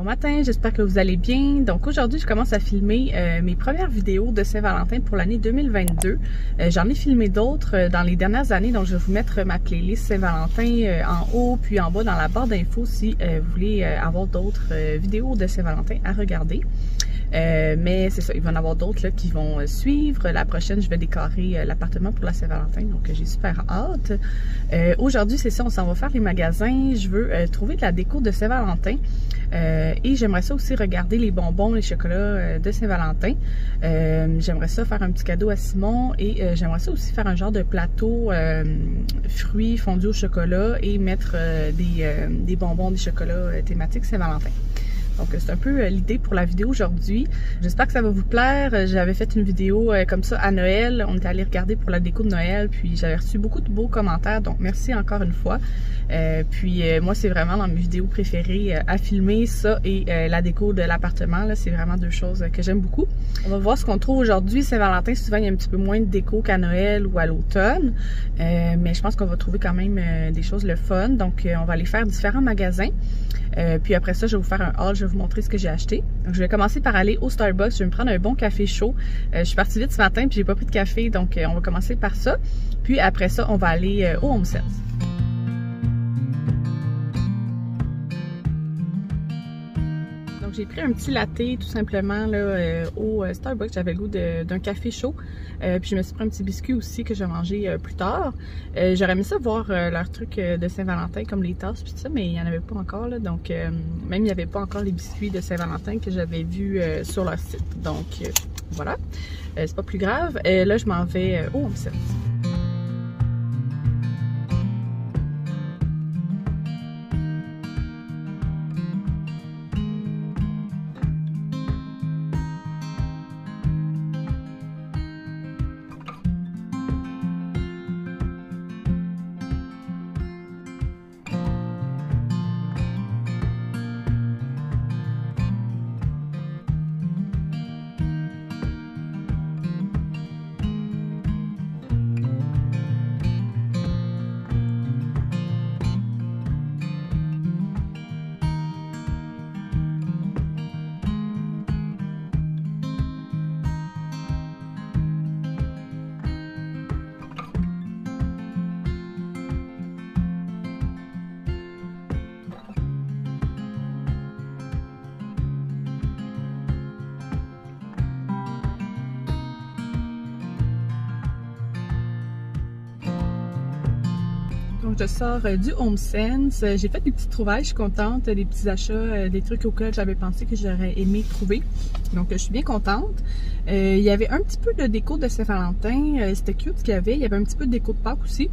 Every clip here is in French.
matin, j'espère que vous allez bien. Donc aujourd'hui, je commence à filmer mes premières vidéos de Saint-Valentin pour l'année 2022. J'en ai filmé d'autres dans les dernières années, donc je vais vous mettre ma playlist Saint-Valentin en haut puis en bas dans la barre d'infos si vous voulez avoir d'autres vidéos de Saint-Valentin à regarder. Mais c'est ça, il va y en avoir d'autres qui vont suivre. La prochaine, je vais décorer l'appartement pour la Saint-Valentin, donc j'ai super hâte. Aujourd'hui, c'est ça, on s'en va faire les magasins. Je veux trouver de la déco de Saint-Valentin et j'aimerais ça aussi regarder les bonbons, les chocolats de Saint-Valentin. J'aimerais ça faire un petit cadeau à Simon et j'aimerais ça aussi faire un genre de plateau fruits fondus au chocolat et mettre des bonbons, des chocolats thématiques Saint-Valentin. Donc c'est un peu l'idée pour la vidéo aujourd'hui. J'espère que ça va vous plaire. J'avais fait une vidéo comme ça à Noël. On était allé regarder pour la déco de Noël, puis j'avais reçu beaucoup de beaux commentaires, donc merci encore une fois. Moi c'est vraiment dans mes vidéos préférées à filmer ça et la déco de l'appartement. C'est vraiment deux choses que j'aime beaucoup. On va voir ce qu'on trouve aujourd'hui. Saint-Valentin, souvent il y a un petit peu moins de déco qu'à Noël ou à l'automne, mais je pense qu'on va trouver quand même des choses le fun. Donc on va aller faire différents magasins. Puis après ça, je vais vous faire un haul, je vais vous montrer ce que j'ai acheté. Donc, je vais commencer par aller au Starbucks, je vais me prendre un bon café chaud. Je suis partie vite ce matin, puis j'ai pas pris de café, donc on va commencer par ça. Puis après ça, on va aller au HomeSense. Donc j'ai pris un petit latte tout simplement là, au Starbucks, j'avais le goût d'un café chaud. Puis je me suis pris un petit biscuit aussi que je vais manger plus tard. J'aurais aimé ça voir leur truc de Saint-Valentin comme les tasses puis tout ça, mais il n'y en avait pas encore là. Donc même il n'y avait pas encore les biscuits de Saint-Valentin que j'avais vus sur leur site. Donc voilà, c'est pas plus grave. Là je m'en vais au HomeSense. Donc je sors du HomeSense. J'ai fait des petites trouvailles, je suis contente, des petits achats, des trucs auxquels j'avais pensé que j'aurais aimé trouver. Donc je suis bien contente. Il y avait un petit peu de déco de Saint-Valentin, c'était cute ce qu'il y avait. Il y avait un petit peu de déco de Pâques aussi.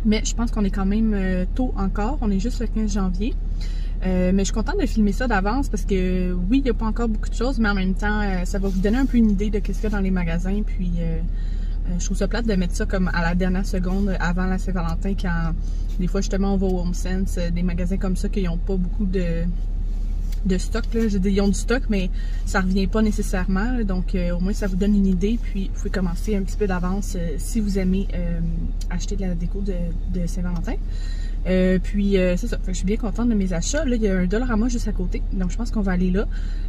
Mais je pense qu'on est quand même tôt encore, on est juste le 15 janvier. Mais je suis contente de filmer ça d'avance parce que oui, il n'y a pas encore beaucoup de choses, mais en même temps, ça va vous donner un peu une idée de ce qu'il y a dans les magasins. Puis je trouve ça plate de mettre ça comme à la dernière seconde avant la Saint-Valentin quand des fois justement on va au HomeSense, des magasins comme ça qui n'ont pas beaucoup de stock. Là. Je veux dire, ils ont du stock, mais ça revient pas nécessairement. Là. Donc au moins ça vous donne une idée. Puis vous pouvez commencer un petit peu d'avance si vous aimez acheter de la déco de Saint-Valentin. C'est ça, je suis bien contente de mes achats. Là, il y a un Dollarama juste à côté, donc je pense qu'on va aller là.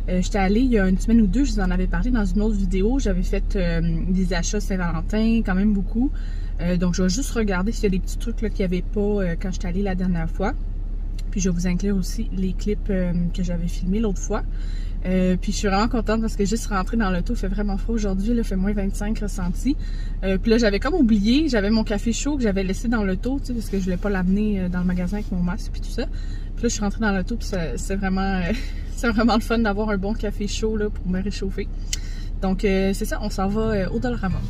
J'étais allée il y a une semaine ou deux, je vous en avais parlé dans une autre vidéo. J'avais fait des achats Saint-Valentin, quand même beaucoup. Donc je vais juste regarder s'il y a des petits trucs qu'il n'y avait pas quand j'étais allée la dernière fois. Puis je vais vous inclure aussi les clips que j'avais filmés l'autre fois. Puis je suis vraiment contente parce que juste rentrée dans l'auto, il fait vraiment froid aujourd'hui, il fait moins 25 ressenti. Puis là j'avais comme oublié, j'avais mon café chaud que j'avais laissé dans l'auto, tu sais, parce que je voulais pas l'amener dans le magasin avec mon masque puis tout ça. Puis là je suis rentrée dans l'auto puis c'est vraiment le fun d'avoir un bon café chaud là, pour me réchauffer. Donc c'est ça, on s'en va au Dollarama.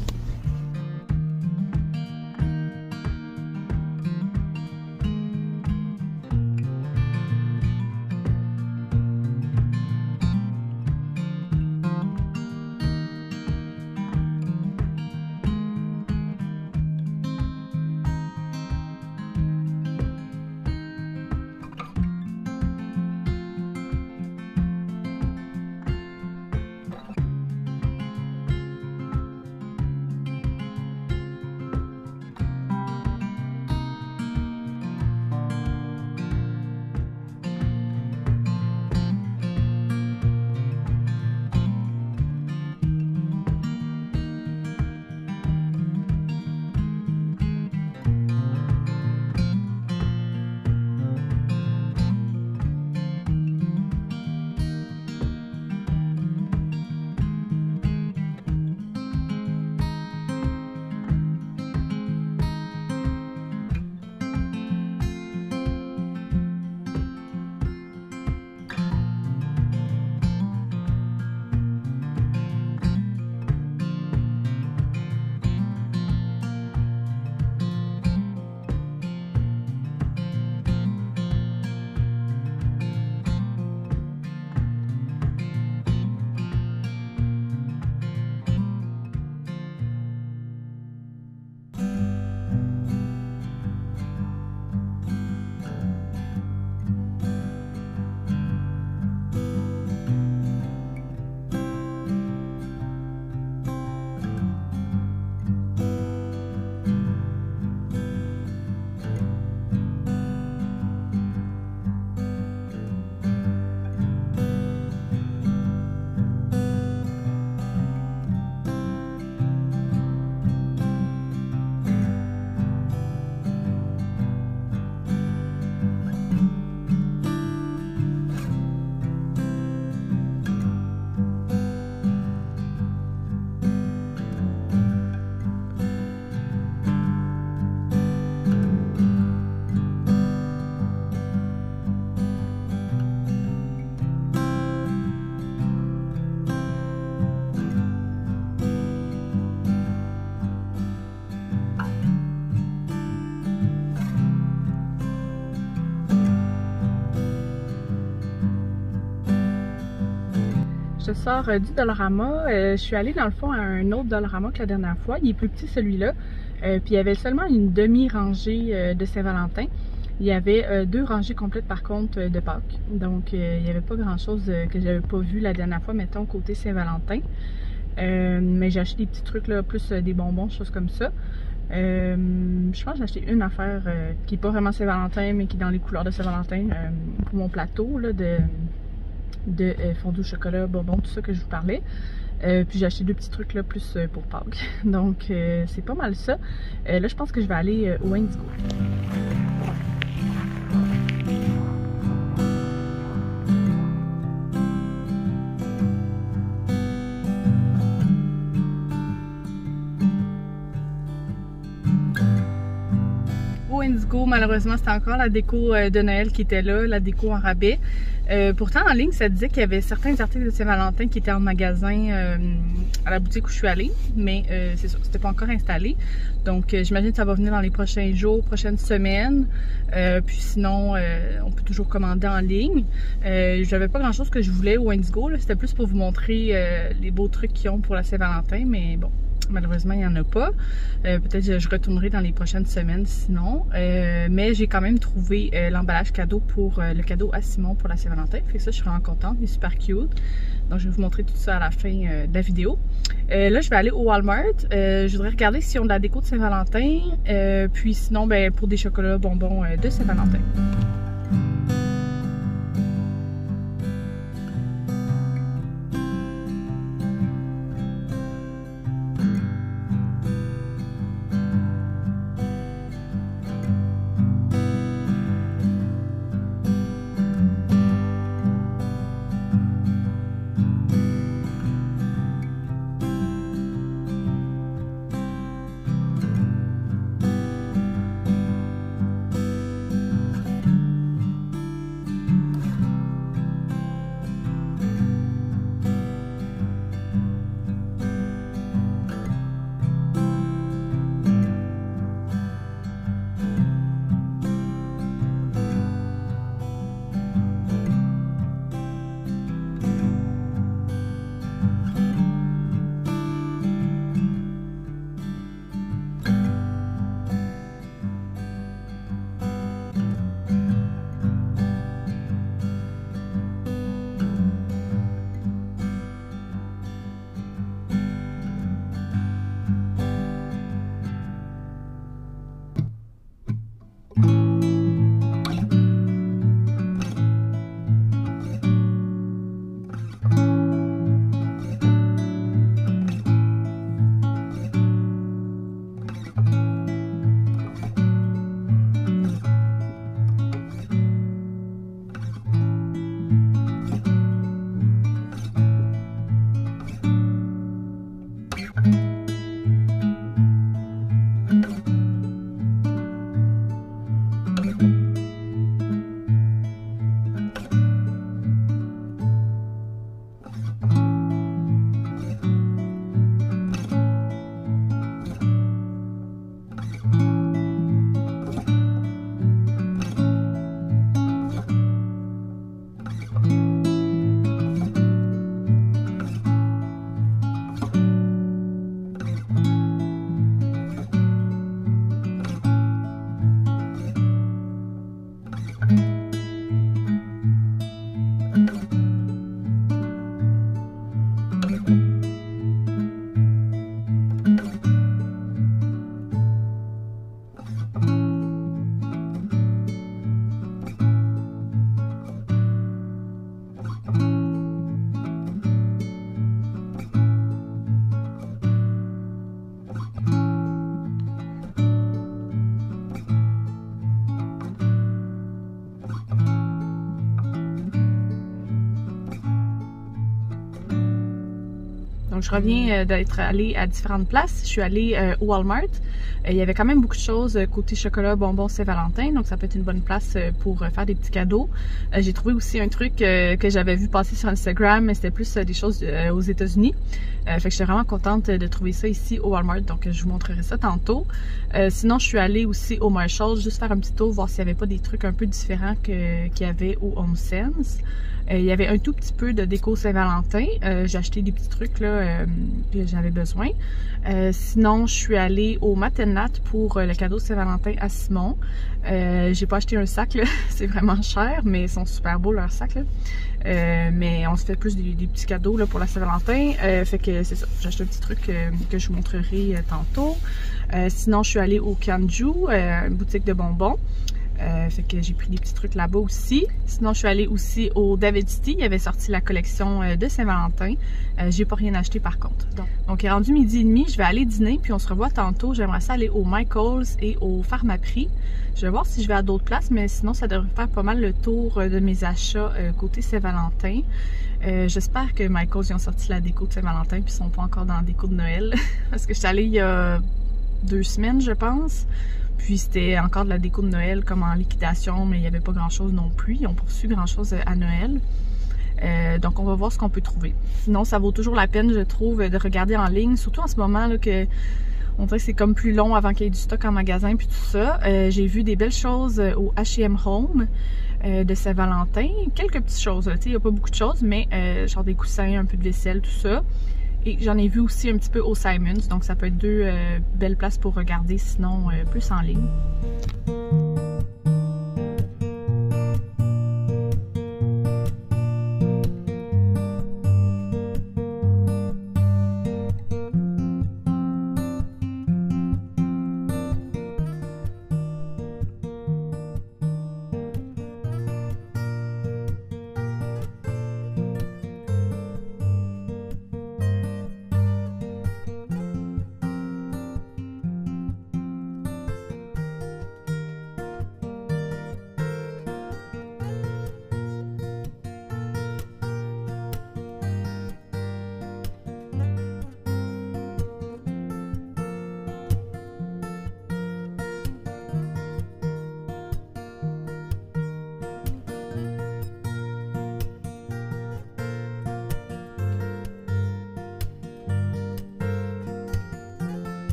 je sors du Dollarama. Je suis allée dans le fond à un autre Dollarama que la dernière fois. Il est plus petit celui-là. Puis il y avait seulement une demi-rangée de Saint-Valentin. Il y avait 2 rangées complètes par contre de Pâques. Donc il n'y avait pas grand-chose que j'avais pas vu la dernière fois, mettons, côté Saint-Valentin. Mais j'ai acheté des petits trucs là, plus des bonbons, choses comme ça. Je pense que j'ai acheté une affaire qui n'est pas vraiment Saint-Valentin, mais qui est dans les couleurs de Saint-Valentin pour mon plateau là, de fondue au chocolat, bonbons, tout ça que je vous parlais. Puis j'ai acheté 2 petits trucs là, plus pour Pâques. Donc c'est pas mal ça. Là, je pense que je vais aller au Indigo. Indigo, malheureusement, c'était encore la déco de Noël qui était là, la déco en rabais. Pourtant, en ligne, ça disait qu'il y avait certains articles de Saint-Valentin qui étaient en magasin à la boutique où je suis allée, mais c'est sûr, c'était pas encore installé. Donc, j'imagine que ça va venir dans les prochains jours, prochaines semaines. Puis sinon, on peut toujours commander en ligne. J'avais pas grand-chose que je voulais au Indigo, c'était plus pour vous montrer les beaux trucs qu'ils ont pour la Saint-Valentin, mais bon. Malheureusement, il n'y en a pas. Peut-être que je retournerai dans les prochaines semaines sinon. Mais j'ai quand même trouvé l'emballage cadeau pour le cadeau à Simon pour la Saint-Valentin. Fait que ça, je suis vraiment contente. Il est super cute. Donc, je vais vous montrer tout ça à la fin de la vidéo. Là, je vais aller au Walmart. Je voudrais regarder si on a de la déco de Saint-Valentin. Puis sinon, ben, pour des chocolats bonbons de Saint-Valentin. Donc je reviens d'être allée à différentes places. Je suis allée au Walmart. Il y avait quand même beaucoup de choses côté chocolat, bonbons, Saint-Valentin. Donc ça peut être une bonne place pour faire des petits cadeaux. J'ai trouvé aussi un truc que j'avais vu passer sur Instagram, mais c'était plus des choses aux États-Unis. Fait que j'étais vraiment contente de trouver ça ici au Walmart. Donc je vous montrerai ça tantôt. Sinon je suis allée aussi au Marshalls, juste faire un petit tour, voir s'il n'y avait pas des trucs un peu différents qu'il y avait au HomeSense. Il y avait un tout petit peu de déco Saint-Valentin. J'ai acheté des petits trucs là, que j'avais besoin. Sinon, je suis allée au Matenat pour le cadeau Saint-Valentin à Simon. J'ai pas acheté un sac, là. C'est vraiment cher, mais ils sont super beaux leurs sacs. Là. Mais on se fait plus des petits cadeaux là, pour la Saint-Valentin. Fait que c'est ça. J'ai acheté un petit truc que je vous montrerai tantôt. Sinon, je suis allée au Kanju, une boutique de bonbons. Fait que j'ai pris des petits trucs là-bas aussi. Sinon, je suis allée aussi au David City. Il avait sorti la collection de Saint-Valentin. J'ai pas rien acheté par contre. Donc, il est rendu 12h30. Je vais aller dîner, puis on se revoit tantôt. J'aimerais ça aller au Michaels et au Pharmaprix. Je vais voir si je vais à d'autres places, mais sinon, ça devrait faire pas mal le tour de mes achats côté Saint-Valentin. J'espère que Michaels, ils ont sorti la déco de Saint-Valentin, puis ils sont pas encore dans la déco de Noël. Parce que je suis allée il y a 2 semaines, je pense. Puis c'était encore de la déco de Noël comme en liquidation, mais il n'y avait pas grand-chose non plus. Ils ont poursu grand-chose à Noël. Donc on va voir ce qu'on peut trouver. Sinon, ça vaut toujours la peine, je trouve, de regarder en ligne. Surtout en ce moment, là, que on dirait que c'est comme plus long avant qu'il y ait du stock en magasin puis tout ça. J'ai vu des belles choses au H&M Home de Saint-Valentin. Quelques petites choses, il n'y a pas beaucoup de choses, mais genre des coussins, un peu de vaisselle, tout ça. Et j'en ai vu aussi un petit peu au Simons, donc ça peut être 2 belles places pour regarder, sinon plus en ligne.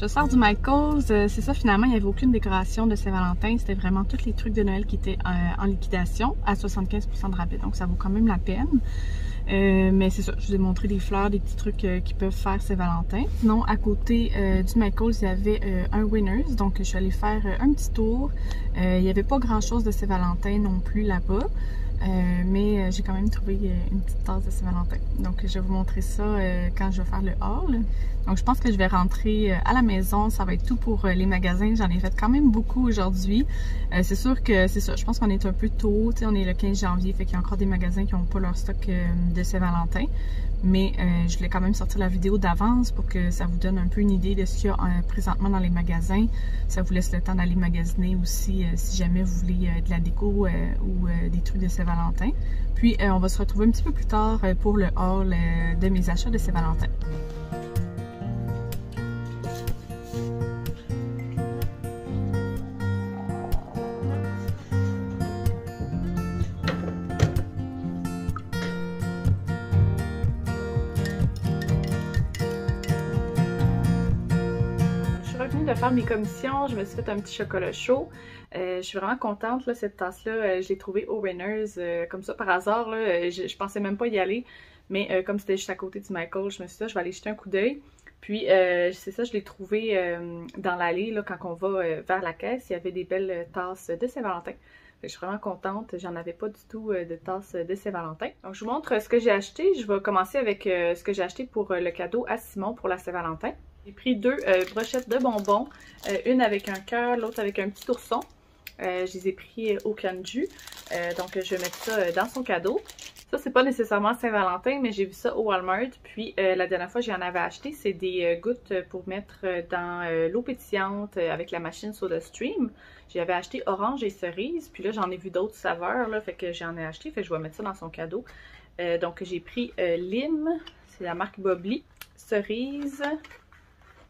Je sors du Michaels, c'est ça finalement, il n'y avait aucune décoration de Saint-Valentin, c'était vraiment tous les trucs de Noël qui étaient en liquidation à 75% de rabais, donc ça vaut quand même la peine. Mais c'est ça, je vous ai montré des fleurs, des petits trucs qui peuvent faire Saint-Valentin. Sinon, à côté du Michaels, il y avait un Winners, donc je suis allée faire un petit tour. Il n'y avait pas grand-chose de Saint-Valentin non plus là-bas. Mais j'ai quand même trouvé une petite tasse de Saint-Valentin. Donc je vais vous montrer ça quand je vais faire le haul. Donc je pense que je vais rentrer à la maison. Ça va être tout pour les magasins. J'en ai fait quand même beaucoup aujourd'hui. C'est sûr que c'est ça. Je pense qu'on est un peu tôt. On est le 15 janvier. Fait qu'il y a encore des magasins qui n'ont pas leur stock de Saint-Valentin. Mais je voulais quand même sortir la vidéo d'avance pour que ça vous donne un peu une idée de ce qu'il y a présentement dans les magasins. Ça vous laisse le temps d'aller magasiner aussi si jamais vous voulez de la déco ou des trucs de Saint-Valentin. Puis on va se retrouver un petit peu plus tard pour le haul de mes achats de Saint-Valentin. De faire mes commissions, je me suis fait un petit chocolat chaud. Je suis vraiment contente, là, cette tasse-là, je l'ai trouvée au Winners, comme ça par hasard, là, je pensais même pas y aller, mais comme c'était juste à côté du Michael, je me suis dit, je vais aller jeter un coup d'œil. Puis c'est ça, je l'ai trouvée dans l'allée, là, quand on va vers la caisse, il y avait des belles tasses de Saint-Valentin. Je suis vraiment contente, j'en avais pas du tout de tasses de Saint-Valentin. Donc je vous montre ce que j'ai acheté, je vais commencer avec ce que j'ai acheté pour le cadeau à Simon pour la Saint-Valentin. J'ai pris 2 brochettes de bonbons, une avec un cœur, l'autre avec un petit ourson. Je les ai pris au Kanju, donc je vais mettre ça dans son cadeau. Ça, c'est pas nécessairement Saint-Valentin, mais j'ai vu ça au Walmart. Puis la dernière fois, j'en avais acheté, c'est des gouttes pour mettre dans l'eau pétillante avec la machine SodaStream. J'avais acheté orange et cerise, puis là, j'en ai vu d'autres saveurs, là, fait que j'en ai acheté, fait que je vais mettre ça dans son cadeau. Donc j'ai pris lime, c'est la marque Bobli, cerise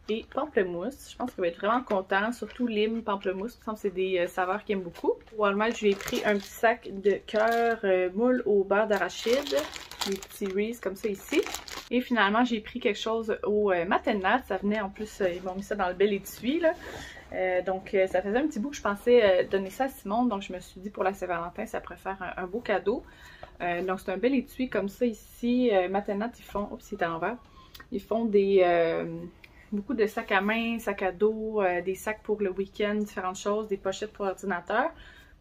et pamplemousse. Je pense qu'il va être vraiment content, surtout lime, pamplemousse. Il me semble que c'est des saveurs qu'il aime beaucoup. Au Walmart, j'ai pris un petit sac de cœur moule au beurre d'arachide, des petits Reese comme ça ici. Et finalement, j'ai pris quelque chose au Matenat. Ça venait en plus, ils m'ont mis ça dans le bel étui là. Donc ça faisait un petit bout que je pensais donner ça à Simone, donc je me suis dit pour la Saint-Valentin ça pourrait faire un beau cadeau. Donc c'est un bel étui comme ça ici. Matenat, ils font, oups, c'est à l'envers, ils font des beaucoup de sacs à main, sacs à dos, des sacs pour le week-end, différentes choses, des pochettes pour l'ordinateur.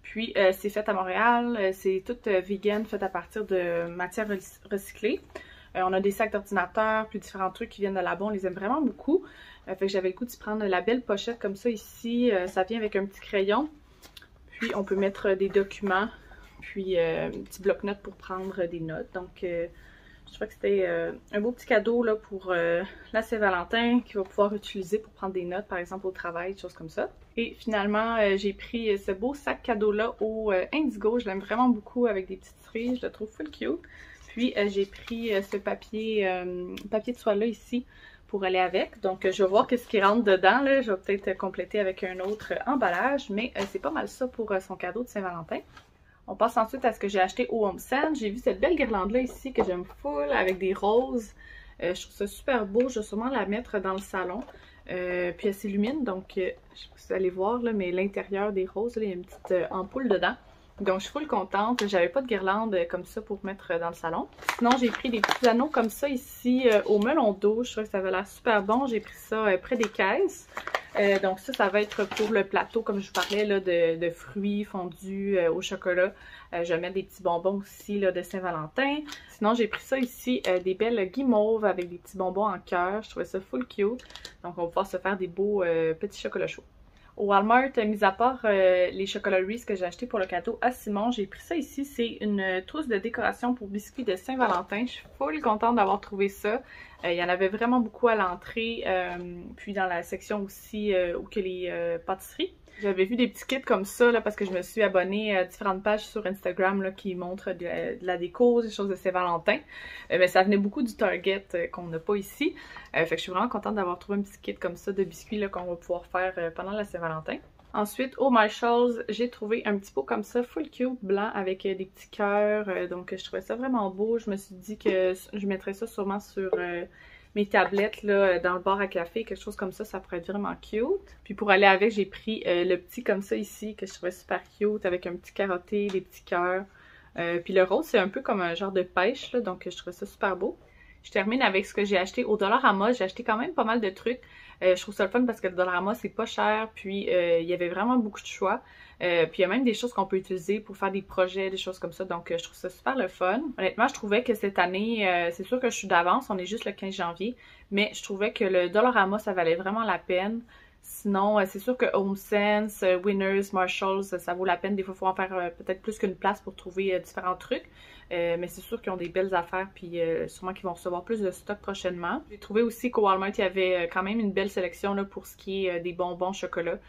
Puis c'est fait à Montréal, c'est tout vegan, fait à partir de matières recyclées. On a des sacs d'ordinateur, puis différents trucs qui viennent de là-bas, on les aime vraiment beaucoup. Fait que j'avais le goût de prendre la belle pochette comme ça ici. Ça vient avec un petit crayon. Puis on peut mettre des documents. Puis un petit bloc-notes pour prendre des notes. Donc je trouvais que c'était un beau petit cadeau là, pour la Saint-Valentin qu'il va pouvoir utiliser pour prendre des notes, par exemple au travail, des choses comme ça. Et finalement, j'ai pris ce beau sac cadeau-là au Indigo. Je l'aime vraiment beaucoup avec des petites cerises. Je le trouve full cute. Puis j'ai pris ce papier de soie-là ici pour aller avec. Donc je vais voir qu'est-ce qui rentre dedans. Là. Je vais peut-être compléter avec un autre emballage. Mais c'est pas mal ça pour son cadeau de Saint-Valentin. On passe ensuite à ce que j'ai acheté au HomeSense. J'ai vu cette belle guirlande-là ici que j'aime full avec des roses. Je trouve ça super beau. Je vais sûrement la mettre dans le salon. Puis elle s'illumine. Donc je sais pas si vous allez voir, là, mais l'intérieur des roses, là, il y a une petite ampoule dedans. Donc je suis full contente, j'avais pas de guirlande comme ça pour mettre dans le salon. Sinon j'ai pris des petits anneaux comme ça ici au melon d'eau, je trouvais que ça avait l'air super bon. J'ai pris ça près des caisses. Donc ça va être pour le plateau comme je vous parlais là, de fruits fondus au chocolat. Je vais mettre des petits bonbons aussi là, de Saint-Valentin. Sinon j'ai pris ça ici, des belles guimauves avec des petits bonbons en cœur. Je trouvais ça full cute. Donc on va pouvoir se faire des beaux petits chocolats chauds. Au Walmart, mis à part les chocolats Reese que j'ai acheté pour le cadeau à Simon, j'ai pris ça ici. C'est une trousse de décoration pour biscuits de Saint-Valentin. Je suis full contente d'avoir trouvé ça. Il y en avait vraiment beaucoup à l'entrée, puis dans la section aussi où que les pâtisseries. J'avais vu des petits kits comme ça là, parce que je me suis abonnée à différentes pages sur Instagram là, qui montrent de la déco, des choses de Saint-Valentin. Mais ça venait beaucoup du Target qu'on n'a pas ici. Fait que je suis vraiment contente d'avoir trouvé un petit kit comme ça de biscuits qu'on va pouvoir faire pendant la Saint-Valentin. Ensuite, au Marshalls, j'ai trouvé un petit pot comme ça, full cute, blanc, avec des petits cœurs. Donc je trouvais ça vraiment beau. Je me suis dit que je mettrais ça sûrement sur mes tablettes là, dans le bar à café, quelque chose comme ça pourrait être vraiment cute. Puis pour aller avec, j'ai pris le petit comme ça ici, que je trouvais super cute, avec un petit carotté, des petits cœurs. Puis le rose, c'est un peu comme un genre de pêche, là, donc je trouvais ça super beau. Je termine avec ce que j'ai acheté au Dollarama. J'ai acheté quand même pas mal de trucs. Je trouve ça le fun parce que le Dollarama, c'est pas cher, puis il y avait vraiment beaucoup de choix. Puis il y a même des choses qu'on peut utiliser pour faire des projets, des choses comme ça, donc je trouve ça super le fun. Honnêtement, je trouvais que cette année, c'est sûr que je suis d'avance, on est juste le 15 janvier, mais je trouvais que le Dollarama, ça valait vraiment la peine. Sinon, c'est sûr que HomeSense, Winners, Marshalls, ça vaut la peine. Des fois, il faut en faire peut-être plus qu'une place pour trouver différents trucs. Mais c'est sûr qu'ils ont des belles affaires, puis sûrement qu'ils vont recevoir plus de stock prochainement. J'ai trouvé aussi qu'au Walmart, il y avait quand même une belle sélection là, pour ce qui est des bonbons, chocolat,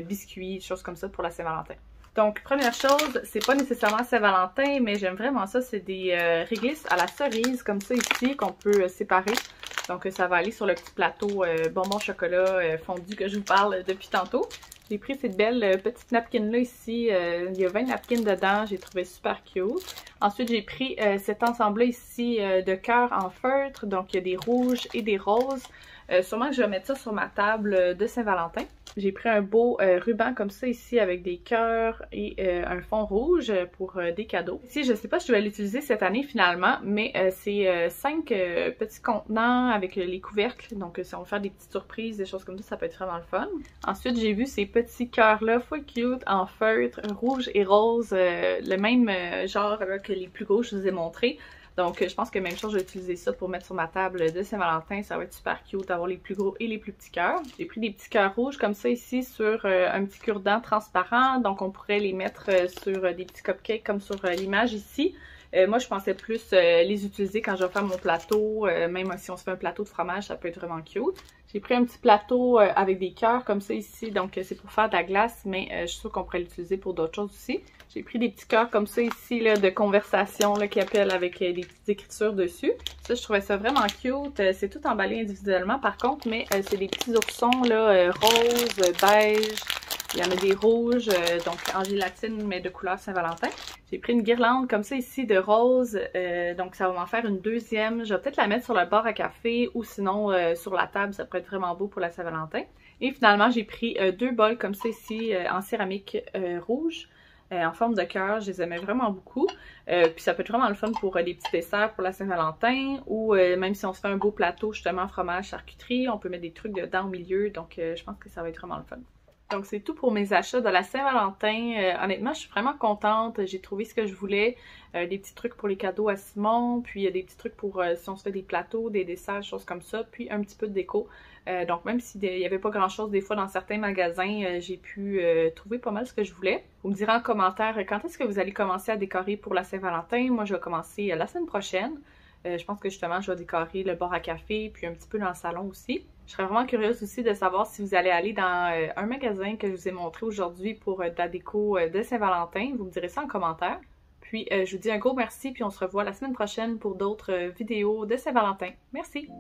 biscuits, choses comme ça pour la Saint-Valentin. Donc, première chose, c'est pas nécessairement Saint-Valentin, mais j'aime vraiment ça. C'est des réglisses à la cerise, comme ça ici, qu'on peut séparer. Donc, ça va aller sur le petit plateau bonbons chocolat fondu que je vous parle depuis tantôt. J'ai pris cette belle petite napkin-là ici. Il y a 20 napkins dedans. J'ai trouvé super cute. Ensuite, j'ai pris cet ensemble-là ici de cœurs en feutre. Donc, il y a des rouges et des roses. Sûrement que je vais mettre ça sur ma table de Saint-Valentin. J'ai pris un beau ruban comme ça ici avec des cœurs et un fond rouge pour des cadeaux. Ici, je ne sais pas si je vais l'utiliser cette année finalement, mais c'est 5 petits contenants avec les couvercles. Donc, si on veut faire des petites surprises, des choses comme ça peut être vraiment le fun. Ensuite, j'ai vu ces petits cœurs-là, full cute, en feutre, rouge et rose, le même genre là, que les plus gros que je vous ai montré. Donc, je pense que même chose, je vais utiliser ça pour mettre sur ma table de Saint-Valentin. Ça va être super cute d'avoir les plus gros et les plus petits cœurs. J'ai pris des petits cœurs rouges comme ça ici sur un petit cure-dent transparent. Donc, on pourrait les mettre sur des petits cupcakes comme sur l'image ici. Moi, je pensais plus les utiliser quand je vais faire mon plateau, même si on se fait un plateau de fromage, ça peut être vraiment cute. J'ai pris un petit plateau avec des cœurs comme ça ici, donc c'est pour faire de la glace, mais je suis sûre qu'on pourrait l'utiliser pour d'autres choses aussi. J'ai pris des petits cœurs comme ça ici, là, de conversation, là, qui appellent avec des petites écritures dessus. Ça, je trouvais ça vraiment cute. C'est tout emballé individuellement par contre, mais c'est des petits oursons, là, roses, beige. Il y en a des rouges, donc en gélatine, mais de couleur Saint-Valentin. J'ai pris une guirlande comme ça ici de rose, donc ça va m'en faire une deuxième. Je vais peut-être la mettre sur le bord à café ou sinon sur la table, ça pourrait être vraiment beau pour la Saint-Valentin. Et finalement, j'ai pris deux bols comme ça ici en céramique rouge. En forme de cœur, je les aimais vraiment beaucoup. Puis ça peut être vraiment le fun pour les petits desserts pour la Saint-Valentin ou même si on se fait un beau plateau justement fromage, charcuterie, on peut mettre des trucs dedans au milieu, donc je pense que ça va être vraiment le fun. Donc c'est tout pour mes achats de la Saint-Valentin. Honnêtement, je suis vraiment contente. J'ai trouvé ce que je voulais. Des petits trucs pour les cadeaux à Simon, puis des petits trucs pour si on se fait des plateaux, des desserts, choses comme ça, puis un petit peu de déco. Donc même s'il n'y avait pas grand-chose des fois dans certains magasins, j'ai pu trouver pas mal ce que je voulais. Vous me direz en commentaire quand est-ce que vous allez commencer à décorer pour la Saint-Valentin. Moi, je vais commencer la semaine prochaine. Je pense que justement, je vais décorer le bar à café, puis un petit peu dans le salon aussi. Je serais vraiment curieuse aussi de savoir si vous allez aller dans un magasin que je vous ai montré aujourd'hui pour de la déco de Saint-Valentin. Vous me direz ça en commentaire. Puis, je vous dis un gros merci, puis on se revoit la semaine prochaine pour d'autres vidéos de Saint-Valentin. Merci!